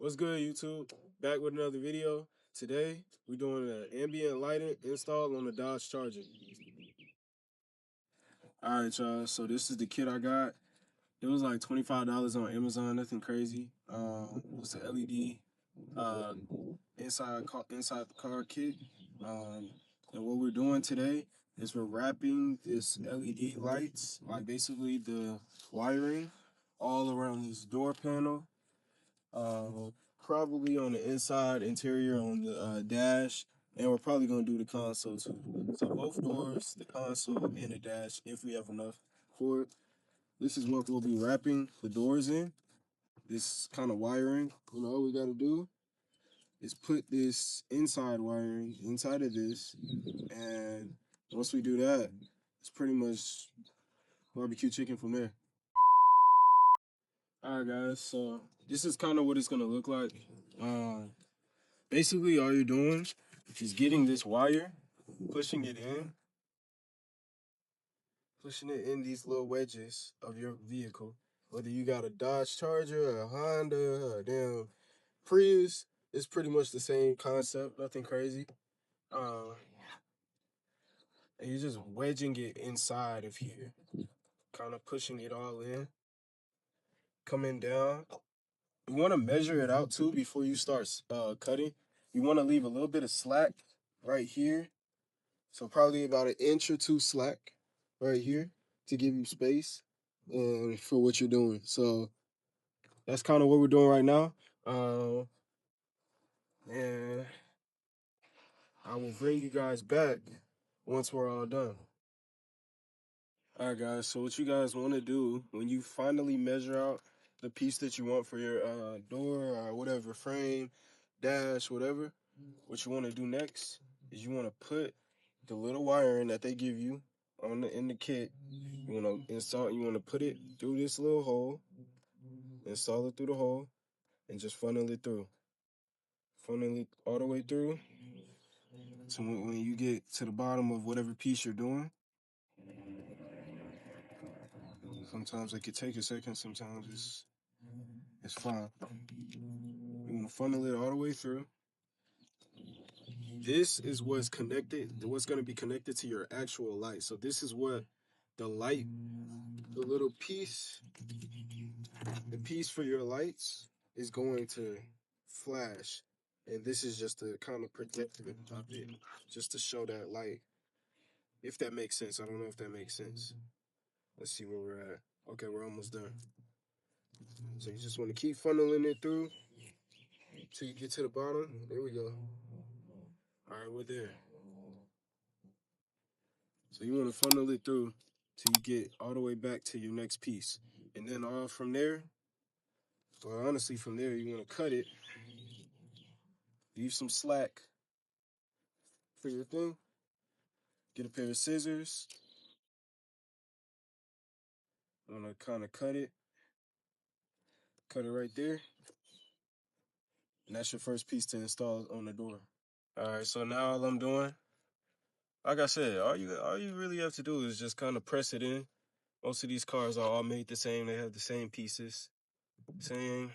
What's good, YouTube? Back with another video. Today, we're doing an ambient lighting install on the Dodge Charger. All right, y'all. So this is the kit I got. It was like $25 on Amazon. Nothing crazy. It's an LED uh, inside the car kit. And what we're doing today is we're wrapping this LED lights, like basically the wiring, all around this door panel. Uh, Probably on the inside interior on the dash, and we're probably gonna do the console too. So both doors, the console, and the dash, if we have enough for it. This is what we'll be wrapping the doors in. This kind of wiring. All we gotta do is put this inside wiring inside of this, and once we do that, it's pretty much barbecue chicken from there. All right, guys. So this is kind of what it's gonna look like. Uh, Basically, all you're doing is getting this wire, pushing it in these little wedges of your vehicle. Whether you got a Dodge Charger, a Honda, a damn Prius, it's pretty much the same concept, nothing crazy. And you're just wedging it inside of here, kind of pushing it all in, coming down. You want to measure it out too before you start cutting. You want to leave a little bit of slack right here. So probably about an inch or two slack right here to give you space for what you're doing. So that's kind of what we're doing right now. And I will bring you guys back once we're all done. All right, guys. So what you guys want to do when you finally measure out the piece that you want for your door or whatever, frame, dash, whatever, what you want to do next is you want to put the little wiring that they give you in the kit. You want to install. You want to put it through this little hole, install it through the hole, and just funnel it through. Funnel it all the way through. So when you get to the bottom of whatever piece you're doing, sometimes it could take a second. Sometimes it's fine. You want to funnel it all the way through. This is what's connected. What's going to be connected to your actual light. So this is what the light, the little piece, the piece for your lights is going to flash. And this is just to kind of protect it a bit, just to show that light. If that makes sense. I don't know if that makes sense. Let's see where we're at. Okay, we're almost done. So you just want to keep funneling it through till you get to the bottom. There we go. All right, we're there. So you want to funnel it through till you get all the way back to your next piece. And then all from there, or honestly from there, you want to cut it. Leave some slack for your thing. Get a pair of scissors. You want to kind of cut it. Cut it right there. And that's your first piece to install on the door. All right, so now all I'm doing, like I said, all you really have to do is just kind of press it in. Most of these cars are all made the same. They have the same pieces, same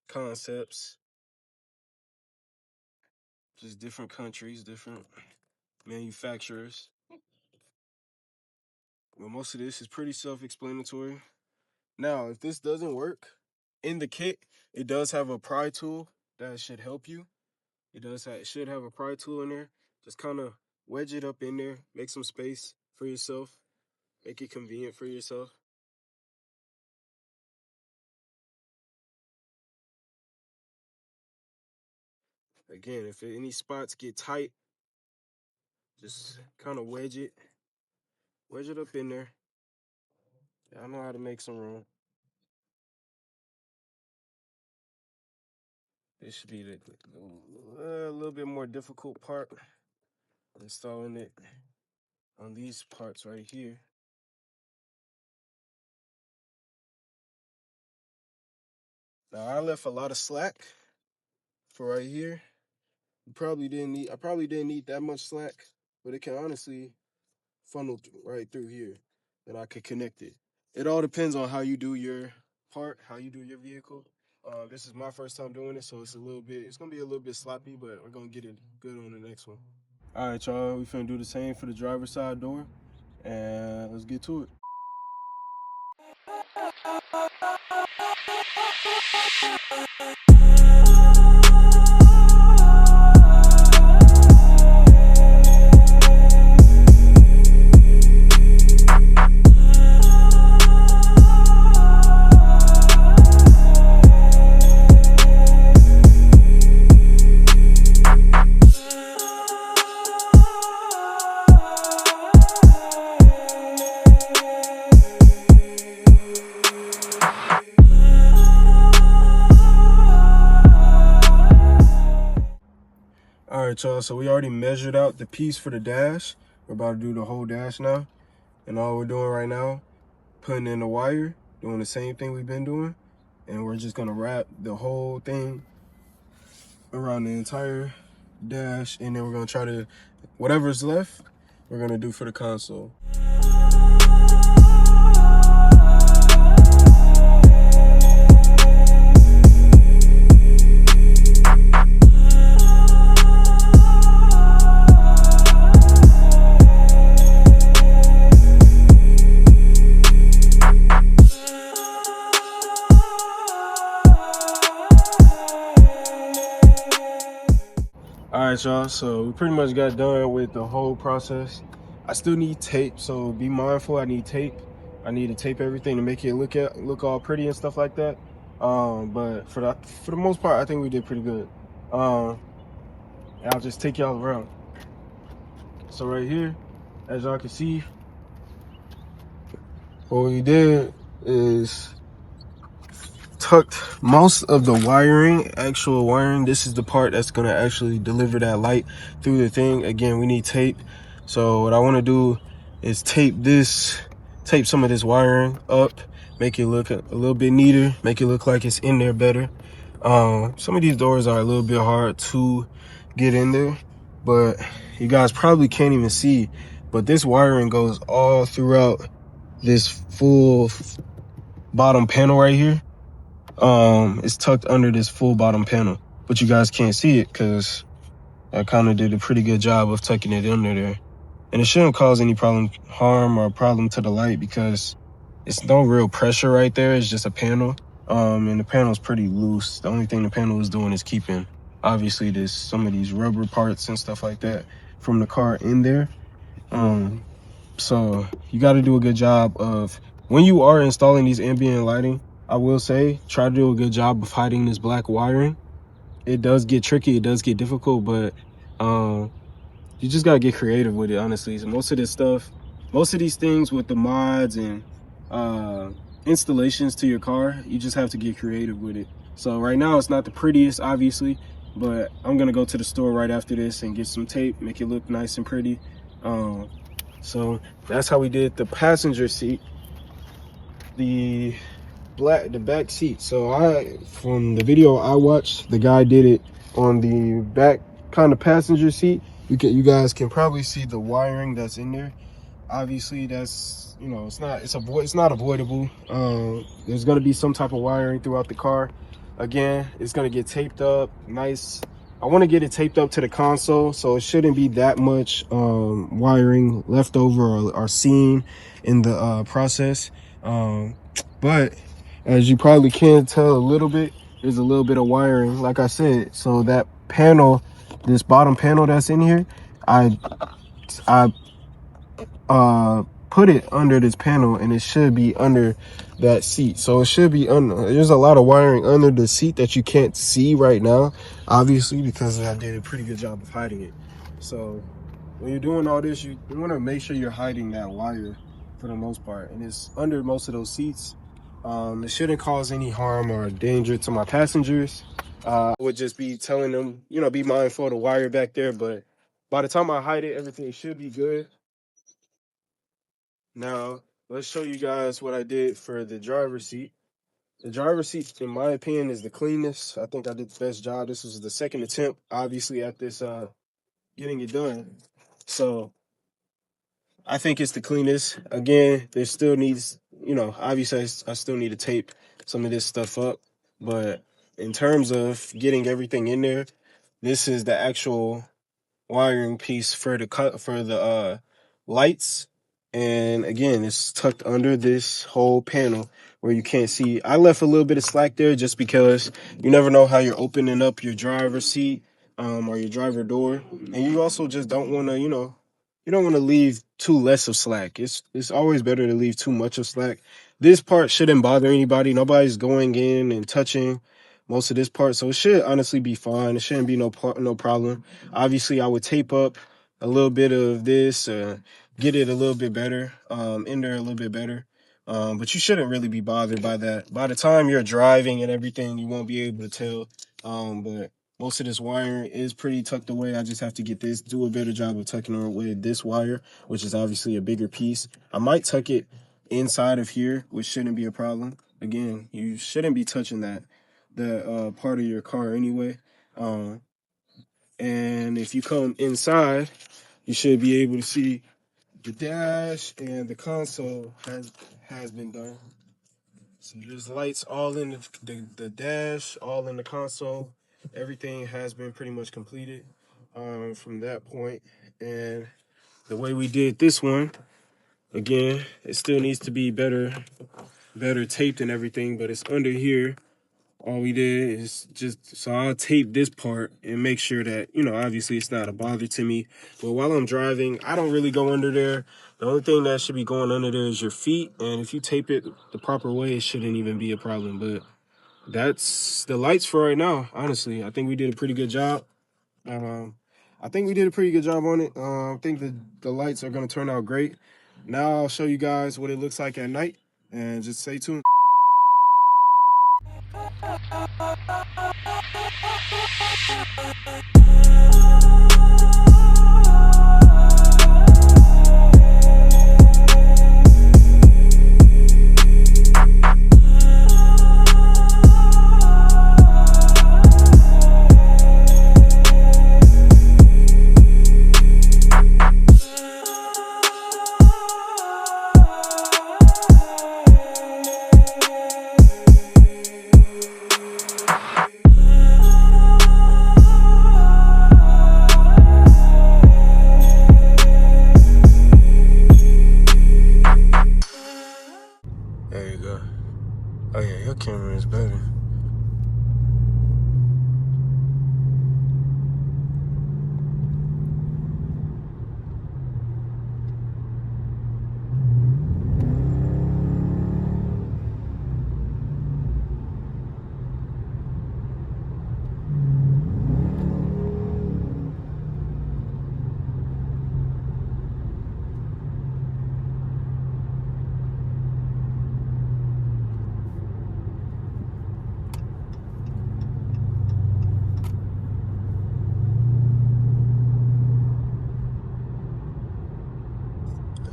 concepts, just different countries, different manufacturers. But most of this is pretty self-explanatory. Now, if this doesn't work, in the kit, it does have a pry tool that should help you. It should have a pry tool in there. Just kind of wedge it up in there, make some space for yourself, make it convenient for yourself. Again, if any spots get tight, just kind of wedge it up in there. I know how to make some room. This should be a little bit more difficult part, installing it on these parts right here. Now I left a lot of slack for right here. I probably didn't need that much slack, but it can honestly funnel right through here, and I could connect it. It all depends on how you do your part, how you do your vehicle. This is my first time doing it, so it's gonna be a little bit sloppy, but we're gonna get it good on the next one. All right, y'all, we finna do the same for the driver's side door, and let's get to it. All right, y'all, so we already measured out the piece for the dash. We're about to do the whole dash now. And all we're doing right now, putting in the wire, doing the same thing we've been doing. And we're just gonna wrap the whole thing around the entire dash. And then we're gonna try to, whatever's left, we're gonna do for the console. All right, y'all, so we pretty much got done with the whole process. I still need tape, so be mindful. I need tape. I need to tape everything to make it look all pretty and stuff like that. But for the most part, I think we did pretty good. And I'll just take y'all around. So right here, as y'all can see, what we did is tucked most of the actual wiring. This is the part that's gonna actually deliver that light through the thing. Again, we need tape. So what I want to do is tape some of this wiring up, make it look a little bit neater, make it look like it's in there better. Some of these doors are a little bit hard to get in there, but you guys probably can't even see, but this wiring goes all throughout this full bottom panel right here. It's tucked under this full bottom panel, but you guys can't see it because I kind of did a pretty good job of tucking it under there. And it shouldn't cause any harm or problem to the light because it's no real pressure right there. It's just a panel. And the panel's pretty loose. The only thing the panel is doing is keeping, obviously, there's some of these rubber parts and stuff like that from the car in there. So you got to do a good job of, when you are installing these ambient lighting, I will say, try to do a good job of hiding this black wiring. It does get tricky, it does get difficult, but you just gotta get creative with it, honestly. So most of these things with the mods and installations to your car, you just have to get creative with it. So right now it's not the prettiest, obviously, but I'm gonna go to the store right after this and get some tape, make it look nice and pretty. So that's how we did the passenger seat, the back seat. So from the video I watched, the guy did it on the back kind of passenger seat. You guys can probably see the wiring that's in there. Obviously, that's, it's not avoidable. There's going to be some type of wiring throughout the car. Again, it's going to get taped up nice. I want to get it taped up to the console, so it shouldn't be that much wiring left over or seen in the process. But as you probably can tell a little bit, there's a little bit of wiring, like I said. So that panel, this bottom panel that's in here, I put it under this panel, and it should be under that seat. So it should be under. There's a lot of wiring under the seat that you can't see right now, obviously, because I did a pretty good job of hiding it. So when you're doing all this, you want to make sure you're hiding that wire for the most part, and it's under most of those seats. It shouldn't cause any harm or danger to my passengers. I would just be telling them, be mindful of the wire back there, but by the time I hide it, everything should be good. Now, let's show you guys what I did for the driver's seat. The driver's seat, in my opinion, is the cleanest. I think I did the best job. This was the second attempt, obviously, at this getting it done. So I think it's the cleanest. Again, there still needs, obviously I still need to tape some of this stuff up, but in terms of getting everything in there, this is the actual wiring piece for the lights. And again, it's tucked under this whole panel where you can't see. I left a little bit of slack there just because you never know how you're opening up your driver's seat or your driver door. And you also just don't want to, you don't want to leave too less of slack. It's always better to leave too much of slack. This part shouldn't bother anybody. Nobody's going in and touching most of this part, so it should honestly be fine. It shouldn't be no problem. Obviously, I would tape up a little bit of this, get it a little bit better, in there a little bit better. But you shouldn't really be bothered by that. By the time you're driving and everything, you won't be able to tell. But most of this wiring is pretty tucked away. I just have to do a better job of tucking away this wire, which is obviously a bigger piece. I might tuck it inside of here, which shouldn't be a problem. Again, you shouldn't be touching the part of your car anyway. And if you come inside, you should be able to see the dash and the console has been done. So there's lights all in the dash, all in the console. Everything has been pretty much completed from that point. And the way we did this one, again, it still needs to be better taped and everything, but it's under here. All we did is so I'll tape this part and make sure that, obviously it's not a bother to me. But while I'm driving, I don't really go under there. The only thing that should be going under there is your feet. And if you tape it the proper way, it shouldn't even be a problem. But that's the lights for right now, honestly. I think we did a pretty good job. I think we did a pretty good job on it. I think the lights are going to turn out great. Now I'll show you guys what it looks like at night. And just stay tuned. There you go. Oh yeah, your camera is better.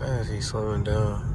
As he's slowing down.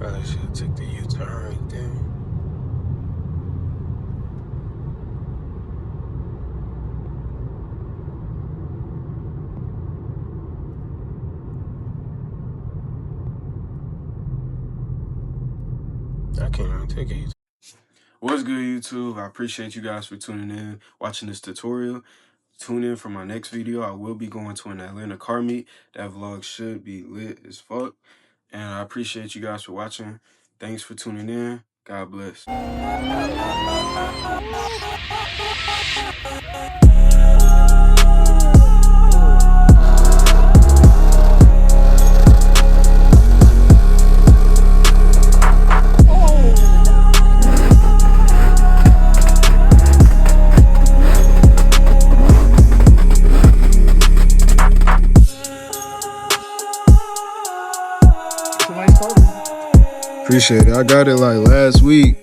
Probably should have took the U-turn right there. I can't even take a U-turn. What's good, YouTube? I appreciate you guys for tuning in, watching this tutorial. Tune in for my next video. I will be going to an Atlanta car meet. That vlog should be lit as fuck. And I appreciate you guys for watching. Thanks for tuning in. God bless. Hawaiian clothing. Appreciate it. I got it like last week.